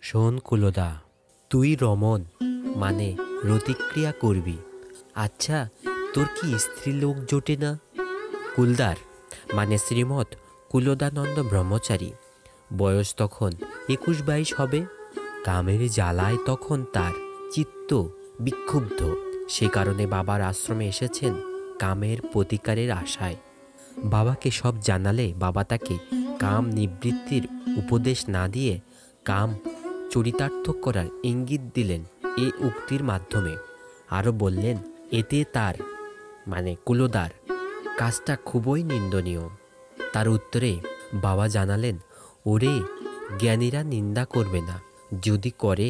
শোন কুলদা, তুই রমন মানে রতিক্রিয়া করবি। আচ্ছা, তোর কি স্ত্রী লোক জোটে না? কুলদার মানে শ্রীমৎ কুলদানন্দ ব্রহ্মচারী। বয়স তখন 21-22 হবে। কামের জ্বালায় তখন তার চিত্ত বিক্ষুব্ধ। সে কারণে বাবার আশ্রমে এসেছেন কামের প্রতিকারের আশায়। বাবাকে সব জানালে বাবা তাকে কাম নিবৃত্তির উপদেশ না দিয়ে কাম চরিতার্থ করার ইঙ্গিত দিলেন এই উক্তির মাধ্যমে। আরও বললেন এতে তার মানে কুলদার কাজটা খুবই নিন্দনীয়। তার উত্তরে বাবা জানালেন, ওরে, জ্ঞানীরা নিন্দা করবে না, যদি করে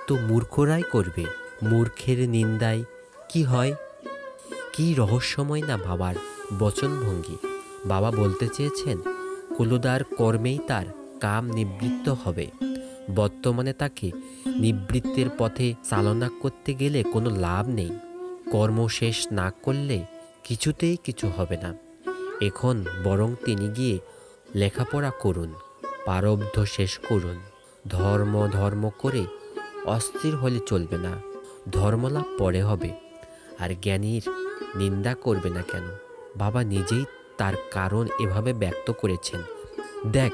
তো মূর্খরাই করবে। মূর্খের নিন্দায় কি হয়? কি রহস্যময় না বাবার বচনভঙ্গি। বাবা বলতে চেয়েছেন কুলদার কর্মেই তার কাম নিবৃত্ত হবে। বর্তমানে তাকে নিবৃত্তের পথে চালনা করতে গেলে কোনো লাভ নেই। কর্ম শেষ না করলে কিছুতেই কিছু হবে না। এখন বরং তিনি গিয়ে লেখাপড়া করুন, প্রারব্ধ শেষ করুন। ধর্ম করে অস্থির হলে চলবে না। ধর্মলাভ পরে হবে। আর জ্ঞানীর নিন্দা করবে না কেন? বাবা নিজেই তার কারণ এভাবে ব্যক্ত করেছেন। দেখ,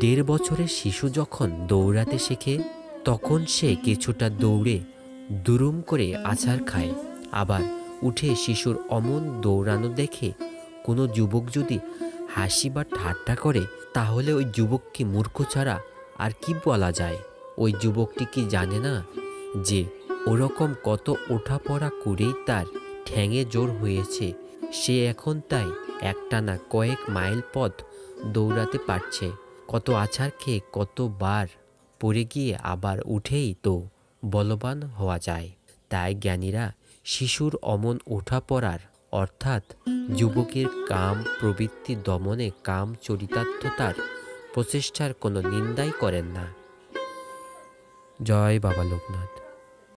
1.5 বছরের শিশু যখন দৌড়াতে শেখে তখন সে কিছুটা দৌড়ে দুরুম করে আছাড় খায়। আবার উঠে শিশুর অমন দৌড়ানো দেখে কোনো যুবক যদি হাসি বা ঠাট্টা করে তাহলে ওই যুবককে মূর্খ ছাড়া আর কি বলা যায়? ওই যুবকটি কি জানে না যে ওরকম কত ওঠাপড়া করেই তার ঠ্যাঙে জোর হয়েছে? সে এখন তাই একটানা কয়েক মাইল পথ দৌড়াতে পারছে। কত আছাড় খেয়ে কতবার পড়ে গিয়ে আবার উঠেই তো বলবান হওয়া যায়। তাই জ্ঞানীরা শিশুর অমন ওঠাপড়ার অর্থাৎ যুবকের কাম প্রবৃত্তি দমনে কাম চরিতার্থতার প্রচেষ্টার কোনো নিন্দাই করেন না। জয় বাবা লোকনাথ।